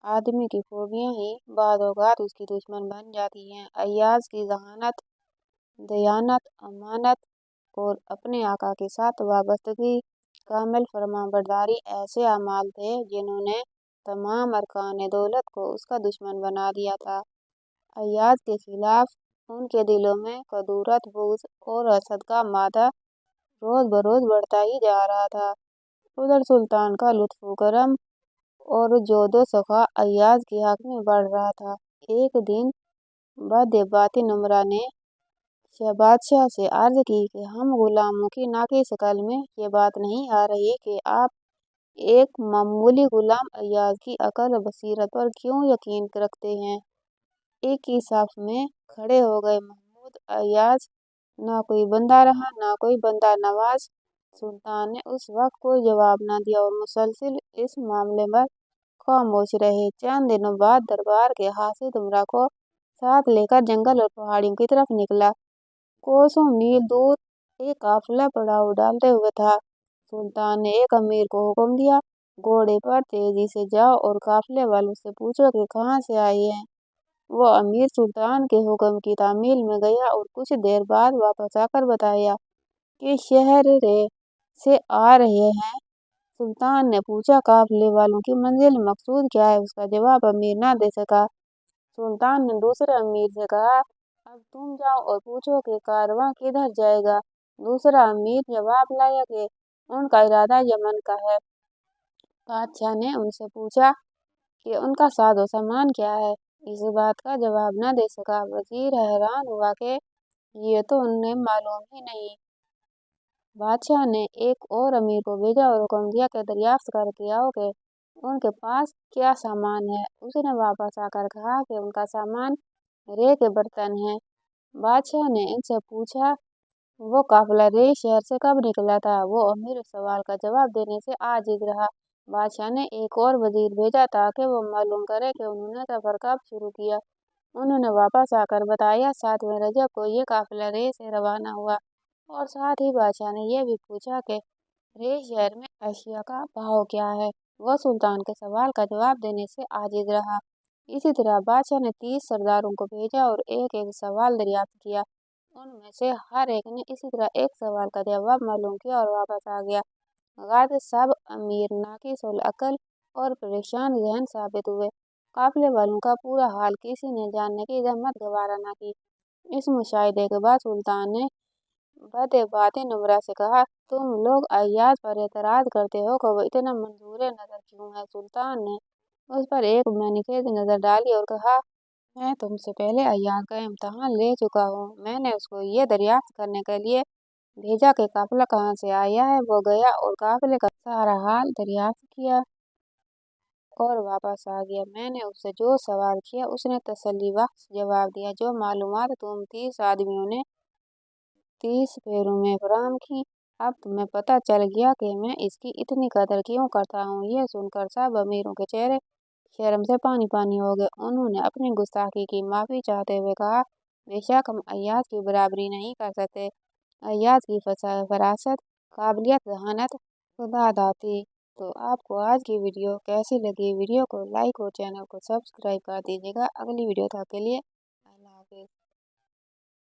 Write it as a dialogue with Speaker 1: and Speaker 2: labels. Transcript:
Speaker 1: आदमी की खूबियाँ ही बाद-ओ-बाद उसकी दुश्मन बन जाती हैं। अय्याज की ज़हानत, दयानत, अमानत और अपने आका के साथ वाबस्तगी, कामिल फरमाबरदारी ऐसे अमाल थे जिन्होंने तमाम अरकान दौलत को उसका दुश्मन बना दिया था। अय्याज के खिलाफ उनके दिलों में कदूरत, बुग़्ज़ और हसद का मादा रोज़ बरोज़ बढ़ता ही जा रहा था। उधर सुल्तान का लुत्फ़ करम और जोदो सखा अय्याज के हक में बढ़ रहा था। एक दिन बद्यबाती नम्रा ने बादशाह से अर्ज की कि हम गुलामों की नाकी शकल में ये बात नहीं आ रही कि आप एक मामूली गुलाम अय्याज की अकल बसीरत पर क्यों यकीन रखते हैं। एक ही साफ में खड़े हो गए महमूद अय्याज, ना कोई बंदा रहा ना कोई बंदा नवाज। सुल्तान ने उस वक्त कोई जवाब न दिया और मुसलसिल इस मामले पर खामोश रहे। चंद दिनों बाद दरबार के हासिद उमरा को साथ लेकर जंगल और पहाड़ियों की तरफ निकला। कोसों मील दूर एक काफिला पड़ाव डालते हुए था। सुल्तान ने एक अमीर को हुक्म दिया, घोड़े पर तेजी से जाओ और काफिले वालों से पूछो कि कहाँ से आए हैं। वो अमीर सुल्तान के हुक्म की तामील में गया और कुछ देर बाद वापस आकर बताया कि शहर रे से आ रहे हैं। सुल्तान ने पूछा, काफिले वालों की मंजिल मकसूद क्या है। उसका जवाब अमीर न दे सका। सुल्तान ने दूसरे अमीर से कहा, अब तुम जाओ और पूछो कि कारवां किधर जाएगा। दूसरा अमीर जवाब लाया कि उनका इरादा यमन का है। बादशाह ने उनसे पूछा कि उनका साजो सामान क्या है। इस बात का जवाब न दे सका। वजीर हैरान हुआ कि ये तो उन्हें मालूम ही नहीं। बादशाह ने एक और अमीर को भेजा और हुक्म दिया कि दरियाफ्त करके आओ कि उनके पास क्या सामान है। उसने वापस आकर कहा कि उनका सामान रे के बर्तन हैं। बादशाह ने इनसे पूछा, वो काफिला रे शहर से कब निकला था। वो अमीर उस सवाल का जवाब देने से आजिज रहा। बादशाह ने एक और वजीर भेजा ताकि वो मालूम करे कि उन्होंने सफर कब शुरू किया। उन्होंने वापस आकर बताया, 7वें रजब को ये काफिला रे से रवाना हुआ। और साथ ही बादशाह ने यह भी पूछा कि रे शहर में अशिया का भाव क्या है। वह सुल्तान के सवाल का जवाब देने से आजिज रहा। इसी तरह बादशाह ने 30 सरदारों को भेजा और एक एक सवाल दरियाफ्त किया। उनमें से हर एक ने इसी तरह एक सवाल का जवाब मालूम किया और वापस आ गया। गाद सब अमीर नाकिसुल अकल और परेशान जहन साबित हुए। काफिले वालों का पूरा हाल किसी ने जानने की जहमत गवारा न की। इस मुशाहिदे के बाद सुल्तान ने बद्यबाती नम्रा से कहा, तुम लोग अय्याज पर एतराज करते हो कि वो इतना मंजूर नजर क्यों है। सुल्तान ने उस पर एक मैनिखेज नजर डाली और कहा, मैं तुमसे पहले अय्याज का इम्तहान ले चुका हूँ। मैंने उसको ये दरियाफ्त करने के लिए भेजा कि काफिला कहाँ से आया है। वो गया और काफिले का सारा हाल दरियाफ्त किया और वापस आ गया। मैंने उससे जो सवाल किया उसने तसल्ली बख्श जवाब दिया। जो मालूमात तुम 30 आदमियों ने 30 फेरों में फराहम की, अब तुम्हें पता चल गया कि मैं इसकी इतनी कदर क्यों करता हूँ। यह सुनकर सब अमीरों के चेहरे शर्म से पानी पानी हो गए। उन्होंने अपनी गुस्ताखी की माफ़ी चाहते हुए कहा, बेशक हम अय्याज की बराबरी नहीं कर सकते। अय्याज की फरासत, काबिलियत, जहानत खुदादाती। तो आपको आज की वीडियो कैसी लगी। वीडियो को लाइक और चैनल को सब्सक्राइब कर दीजिएगा। अगली वीडियो तक के लिए